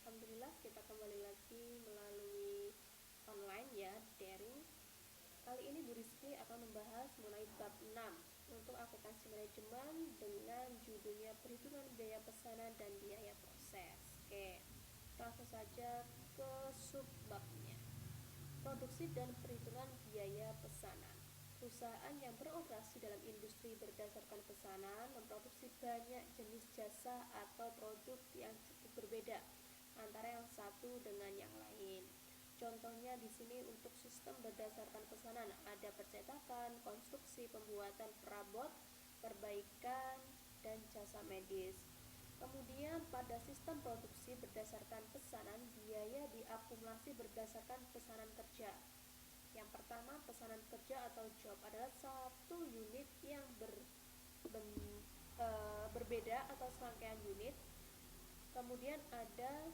Alhamdulillah kita kembali lagi melalui online ya, daring. Kali ini Bu Rizky akan membahas mengenai bab 6 untuk akuntansi manajemen dengan judulnya perhitungan biaya pesanan dan biaya proses. Oke, langsung saja ke subbabnya. Produksi dan perhitungan biaya pesanan. Perusahaan yang beroperasi dalam industri berdasarkan pesanan memproduksi banyak jenis jasa atau produk yang cukup berbeda antara yang satu dengan yang lain. Contohnya di sini untuk sistem berdasarkan pesanan ada percetakan, konstruksi, pembuatan perabot, perbaikan, dan jasa medis. Kemudian pada sistem produksi berdasarkan pesanan, biaya diakumulasi berdasarkan pesanan kerja. Yang pertama, pesanan kerja atau job adalah satu unit yang berbeda atau serangkaian unit. Kemudian ada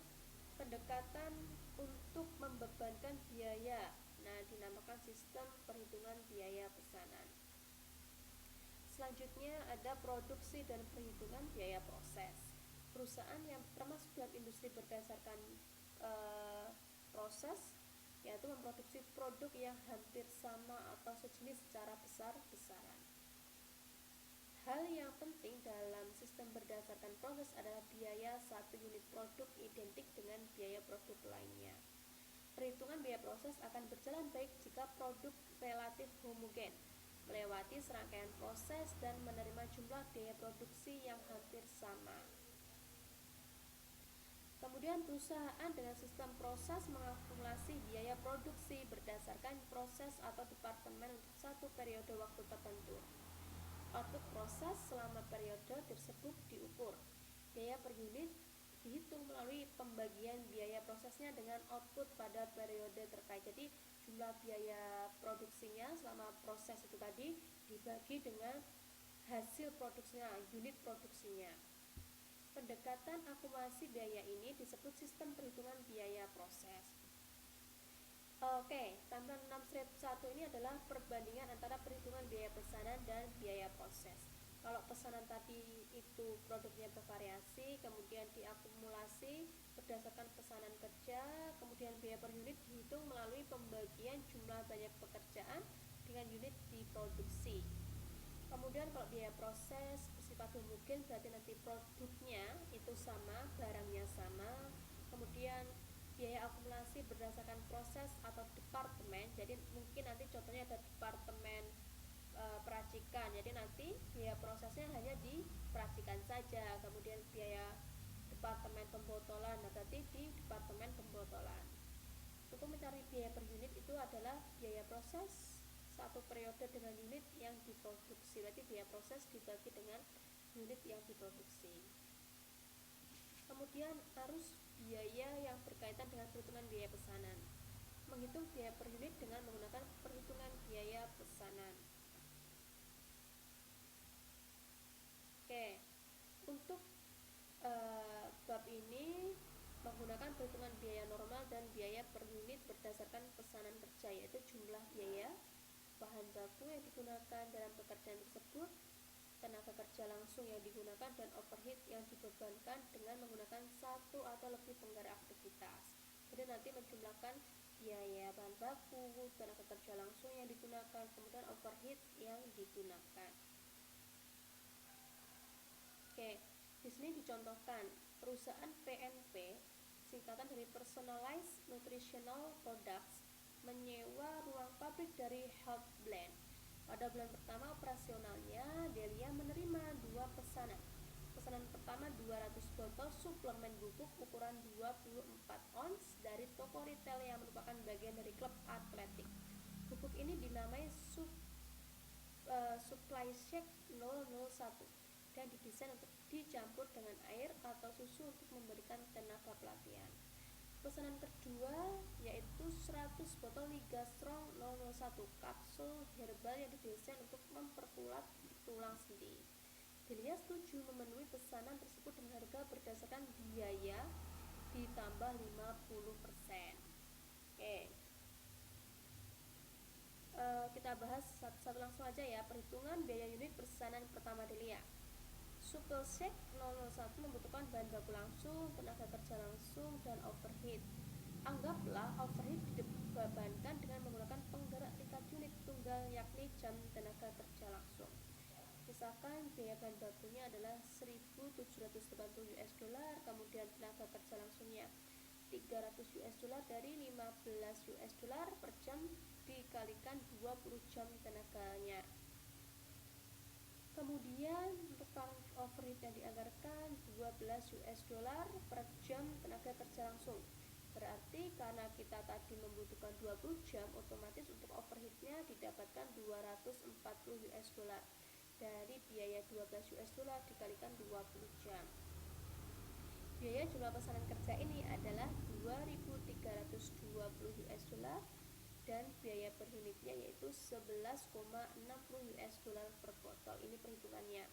pendekatan untuk membebankan biaya. Nah, dinamakan sistem perhitungan biaya pesanan. Selanjutnya ada produksi dan perhitungan biaya proses. Perusahaan yang termasuk dalam industri berdasarkan proses yaitu memproduksi produk yang hampir sama atau sejenis secara besar-besaran. Hal yang penting dalam sistem berdasarkan proses adalah biaya satu unit produk identik dengan biaya produk lainnya. Perhitungan biaya proses akan berjalan baik jika produk relatif homogen, melewati serangkaian proses dan menerima jumlah biaya produksi yang hampir sama. Kemudian perusahaan dengan sistem proses mengakumulasi biaya produksi berdasarkan proses atau departemen untuk satu periode waktu tertentu. Output proses selama periode tersebut diukur. Biaya per unit dihitung melalui pembagian biaya prosesnya dengan output pada periode terkait. Jadi jumlah biaya produksinya selama proses itu tadi dibagi dengan hasil produksinya, unit produksinya. Pendekatan akumulasi biaya ini disebut sistem perhitungan biaya proses. Oke, tampilan 6/1 ini adalah perbandingan antara perhitungan biaya pesanan dan biaya proses. Kalau pesanan tadi itu produknya bervariasi, kemudian diakumulasi berdasarkan pesanan kerja, kemudian biaya per unit dihitung melalui pembagian jumlah banyak pekerjaan dengan unit diproduksi. Kemudian kalau biaya proses bersifat homogen berarti nanti produknya itu sama, barangnya sama. Kemudian biaya akumulasi berdasarkan proses atau departemen. Jadi mungkin nanti contohnya ada departemen peracikan. Jadi nanti biaya prosesnya hanya di peracikan saja. Kemudian biaya departemen pembotolan, nah berarti di departemen pembotolan. Untuk mencari biaya per unit itu adalah biaya proses satu periode dengan unit yang diproduksi. Berarti biaya proses dibagi dengan unit yang diproduksi. Kemudian arus biaya yang berkaitan dengan perhitungan biaya pesanan. Menghitung biaya per unit dengan menggunakan perhitungan biaya pesanan. Oke, untuk bab ini menggunakan perhitungan biaya normal dan biaya per unit berdasarkan pesanan kerja, yaitu jumlah biaya bahan baku yang digunakan dalam pekerjaan tersebut, tenaga kerja langsung yang digunakan, dan overhead yang dibebankan dengan menggunakan satu atau lebih penggerak aktivitas. Jadi nanti menjumlahkan biaya bahan baku, tenaga kerja langsung yang digunakan, kemudian overhead yang digunakan. Oke, di sini dicontohkan perusahaan PNP, singkatan dari Personalized Nutritional Products, menyewa ruang pabrik dari Health Blend. Pada bulan pertama operasionalnya, Delia menerima 2 pesanan. Pesanan pertama 200 botol suplemen bubuk ukuran 24 ons dari toko retail yang merupakan bagian dari klub atletik. Bubuk ini dinamai Supply Shake 001 dan didesain untuk dicampur dengan air atau susu untuk memberikan tenaga pelatihan. Pesanan kedua yaitu 100 botol Liga Strong 001 kapsul herbal yang didesain untuk memperkuat tulang sendi. Delia setuju memenuhi pesanan tersebut dengan harga berdasarkan biaya ditambah 50%. Oke. Kita bahas satu-satu langsung aja ya. Perhitungan biaya unit pesanan pertama Delia. Supelsek 001 membutuhkan bahan baku langsung, tenaga kerja langsung, dan overhead. Anggaplah overhead dibebankan dengan menggunakan penggerak tingkat unit tunggal, yakni jam tenaga kerja langsung. Misalkan biaya bahan bakunya adalah 1.780 US dollar, kemudian tenaga kerja langsungnya 300 US dollar, dari 15 US dollar per jam dikalikan 20 jam tenaganya. Kemudian untuk tarif overhead yang dianggarkan 12 US dollar per jam tenaga kerja langsung. Berarti karena kita tadi membutuhkan 20 jam, otomatis untuk overheadnya didapatkan 240 US dollar. Dari biaya 12 US dollar dikalikan 20 jam. Biaya jumlah pesanan kerja ini adalah 2.320 US dollar dan biaya per unitnya yaitu 11,60 US dollar per botol. Ini perhitungannya.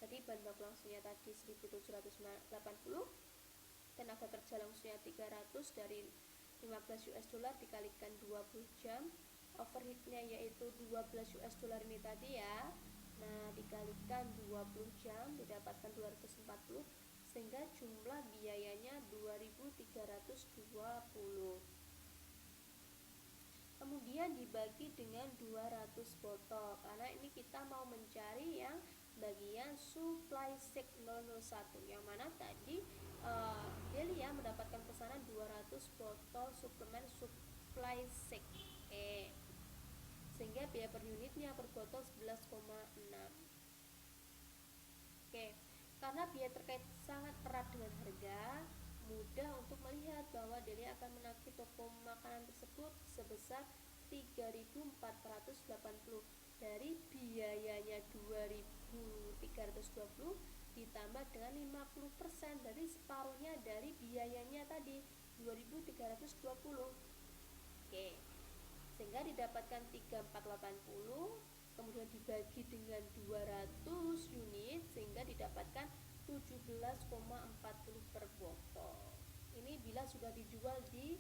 Jadi bahan baku langsungnya tadi 1.780, tenaga kerja langsungnya 300, dari 15 US dollar dikalikan 20 jam, overheadnya yaitu 12 US dollar ini tadi ya. Nah, dikalikan 20 jam didapatkan 240, sehingga jumlah biayanya 2.320. Kemudian dibagi dengan 200 botol, karena ini kita mau mencari yang bagian supply sek 001, yang mana tadi Delia mendapatkan pesanan 200 botol suplemen supply sek. Sehingga biaya per unitnya per botol 11,6. Karena biaya terkait sangat erat dengan harga, mudah untuk melihat bahwa Delia akan menagih toko makanan tersebut sebesar 3.480 dari biayanya 2.320 ditambah dengan 50%, dari separuhnya dari biayanya tadi 2.320. Sehingga didapatkan 3.480, kemudian dibagi dengan 200 unit sehingga didapatkan 17,40 per botol. Ini bila sudah dijual di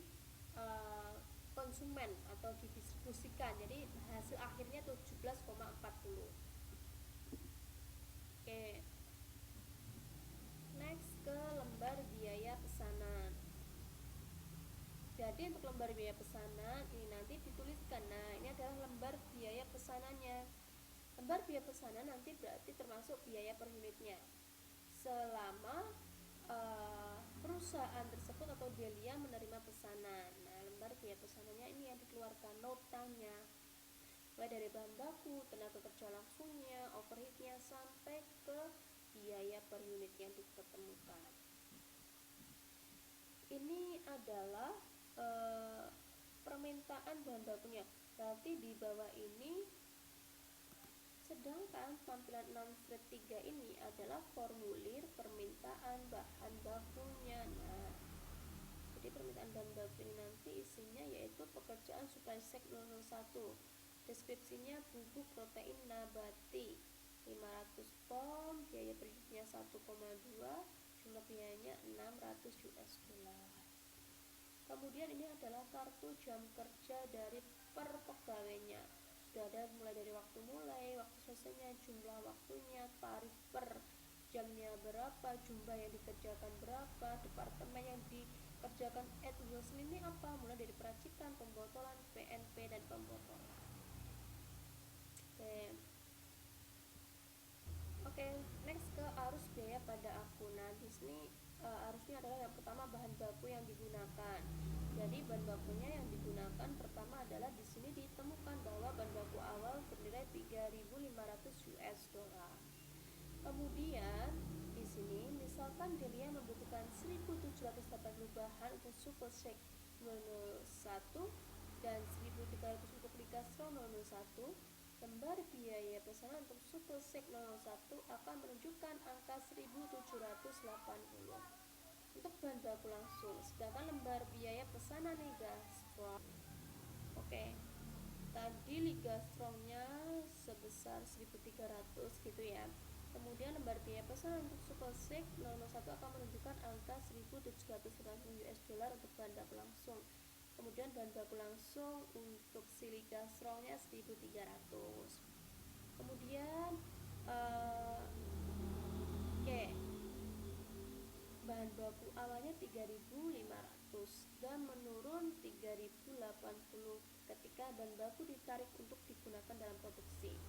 konsumen atau didistribusikan, jadi hasil akhirnya 17,40. Next ke lembar biaya pesanan. Jadi untuk lembar biaya pesanan ini nanti dituliskan. Nah, ini adalah lembar biaya pesanannya. Lembar biaya pesanan nanti berarti termasuk biaya per unitnya selama perusahaan tersebut atau Delia menerima pesanan. Nah, lembar biaya pesanannya ini yang dikeluarkan notanya, mulai dari bahan baku, tenaga kerja langsungnya, overheadnya, sampai ke biaya per unit yang diketemukan. Ini adalah permintaan bahan bakunya. Berarti di bawah ini, sedangkan tampilan 6/3 ini adalah formulir permintaan bahan bakunya. Nah, jadi permintaan bahan baku ini nanti isinya yaitu pekerjaan supply sek 001. Deskripsinya bubuk protein nabati 500 pom, biaya per unitnya 1,2, jumlah biayanya 600 US dollar. Kemudian ini adalah kartu jam kerja dari per pegawainya. Sudah ada mulai dari waktu mulai, waktu selesainya, jumlah waktunya, tarif per jamnya berapa, jumlah yang dikerjakan berapa, departemen yang dikerjakan ini apa, mulai dari peracikan, pembotolan, PNP, dan pembotolan. Oke, next ke arus biaya pada akun. Nah, di sini arusnya adalah yang pertama bahan baku yang digunakan. Jadi bahan bakunya yang digunakan pertama adalah di sini ditemukan bahwa bahan baku awal bernilai 3.500 US dollar. Kemudian di sini misalkan Delia membutuhkan 1.780 bahan untuk super shake 001 dan 1.300 untuk Ligasro 001. Lembar biaya pesanan untuk super shake 001 akan menunjukkan angka 1.780 untuk bahan baku langsung. Sedangkan lembar biaya pesanan Ligasro, tadi Ligastrongnya sebesar 1.300 gitu ya. Kemudian lembar biaya pesanan untuk super shake 001 akan menunjukkan angka 1.780 US dollar untuk bahan baku langsung. Kemudian bahan baku langsung untuk silika strongnya 1.300. Kemudian Oke, bahan baku awalnya 3.500 dan menurun 3.080 ketika bahan baku ditarik untuk digunakan dalam produksi.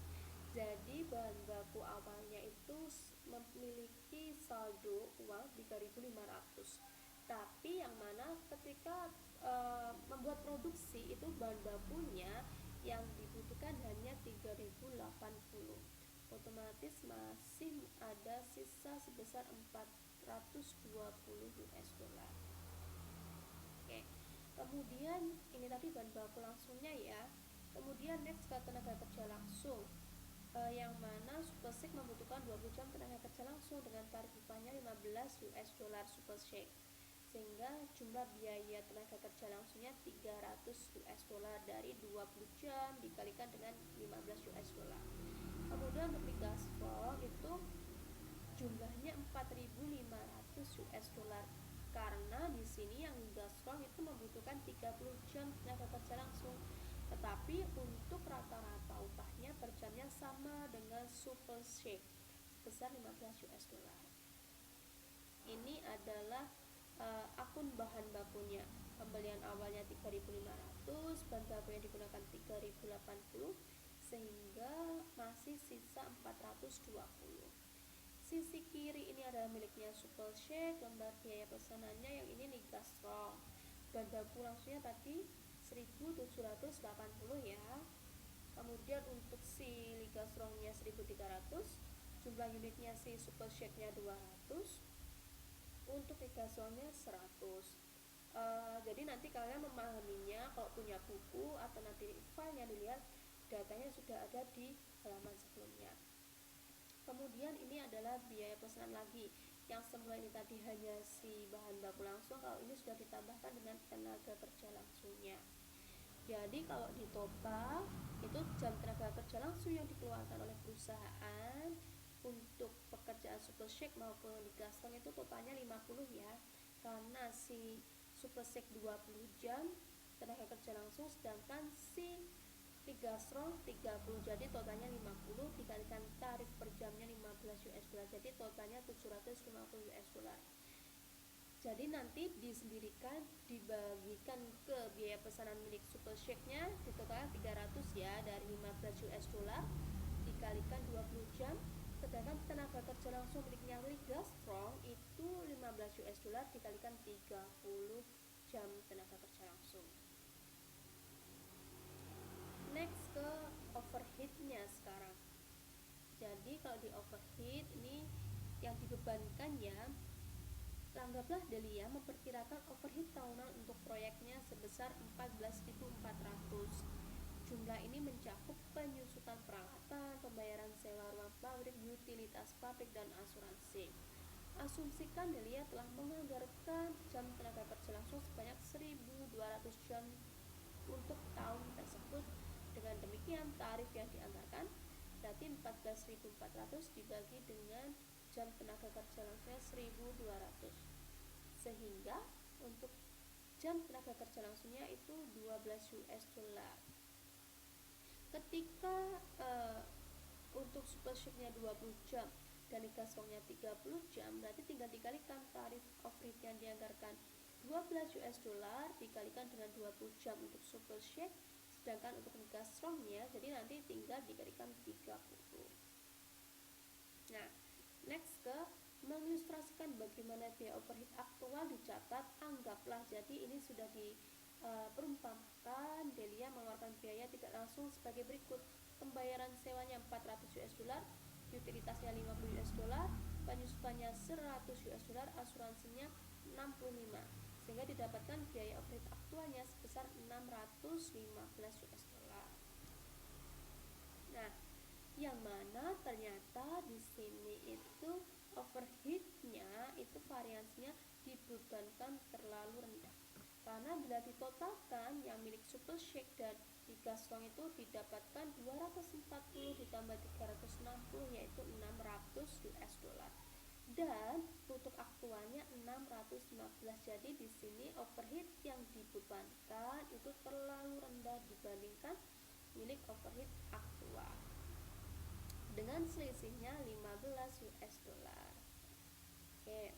Jadi bahan baku awalnya itu memiliki saldo uang 3.500. Tapi yang mana ketika membuat produksi itu bahan bakunya yang dibutuhkan hanya 3.080. Otomatis masih ada sisa sebesar 420 US dollar. Oke. Kemudian ini tadi bahan baku langsungnya ya. Kemudian next ke tenaga kerja langsung. Yang mana Supershake membutuhkan 20 jam tenaga kerja langsung dengan tarif upahnya 15 US dollar Supershake. Sehingga jumlah biaya tenaga kerja langsungnya 300 US dollar dari 20 jam dikalikan dengan 15 US dollar. Kemudian untuk gas strong itu jumlahnya 4.500 US dollar karena di sini yang gas strong itu membutuhkan 30 jam tenaga kerja langsung. Tetapi untuk rata-rata upahnya per jamnya sama dengan Supershake sebesar 15 US dollar. Ini adalah akun bahan bakunya. Pembelian awalnya 3.500, bahan baku yang digunakan 3.080 sehingga masih sisa 420. Sisi kiri ini adalah miliknya Supershake, lembar biaya pesanannya yang ini Gas Strong. Bahan baku langsungnya tadi 1.780 ya. Kemudian untuk si Liga Strongnya 1.300, jumlah unitnya si Supershake-nya 200, untuk Liga Strongnya 100. Jadi nanti kalian memahaminya kalau punya buku atau nanti filenya dilihat, datanya sudah ada di halaman sebelumnya. Kemudian ini adalah biaya pesanan lagi, yang semula ini tadi hanya si bahan baku langsung, kalau ini sudah ditambahkan dengan tenaga kerja langsungnya. Jadi kalau di total itu jam tenaga kerja langsung yang dikeluarkan oleh perusahaan untuk pekerjaan Supershake maupun Liga Strong itu totalnya 50 ya, karena si Supershake 20 jam tenaga kerja langsung, sedangkan si Liga Strong 30, jadi totalnya 50 dikalikan tarif per jamnya 15 US dollar, jadi totalnya 750 US dollar. Jadi nanti disendirikan, dibagikan ke biaya pesanan milik Supershake-nya di total 300 ya, dari 15 US dollar dikalikan 20 jam. Sedangkan tenaga kerja langsung miliknya Liga Strong itu 15 US dollar dikalikan 30 jam tenaga kerja langsung. Next ke overhead-nya sekarang. Jadi kalau di overhead ini yang dibebankan ya, anggaplah Delia memperkirakan overhead tahunan untuk proyeknya sebesar 14.400. Jumlah ini mencakup penyusutan peralatan, pembayaran sewa ruang pabrik, utilitas pabrik, dan asuransi. Asumsikan Delia telah menganggarkan jam tenaga kerja langsung sebanyak 1.200 jam untuk tahun tersebut. Dengan demikian tarif yang dianggarkan berarti 14.400 dibagi dengan jam tenaga kerja langsungnya 1.200, sehingga untuk jam tenaga kerja langsungnya itu 12 US dollar. Ketika untuk Supershake-nya 20 jam dan Liga Strong-nya 30 jam, berarti tinggal dikalikan tarif overhead yang dianggarkan 12 US dollar dikalikan dengan 20 jam untuk Supershake, sedangkan untuk Liga Strong-nya jadi nanti tinggal dikalikan 30. Nah, next ke mengilustrasikan bagaimana biaya overhead aktual dicatat. Anggaplah jadi ini sudah perumpamakan Delia mengeluarkan biaya tidak langsung sebagai berikut: pembayaran sewanya 400 US dollar, utilitasnya 50 US dollar, penyusutannya 100 US dollar, asuransinya 65, sehingga didapatkan biaya overhead aktualnya sebesar 615 US dollar. Nah, yang mana ternyata di sini itu overhead-nya itu variansinya dibebankan terlalu rendah. Karena bila ditotalkan yang milik Supershake dan Liga Strong itu didapatkan 240 ditambah 360 yaitu 600 US dollar. Dan untuk aktualnya 615. Jadi di sini overhead yang dibebankan itu terlalu rendah dibandingkan milik overhead aktual, dengan selisihnya 15 US dollar. Oke,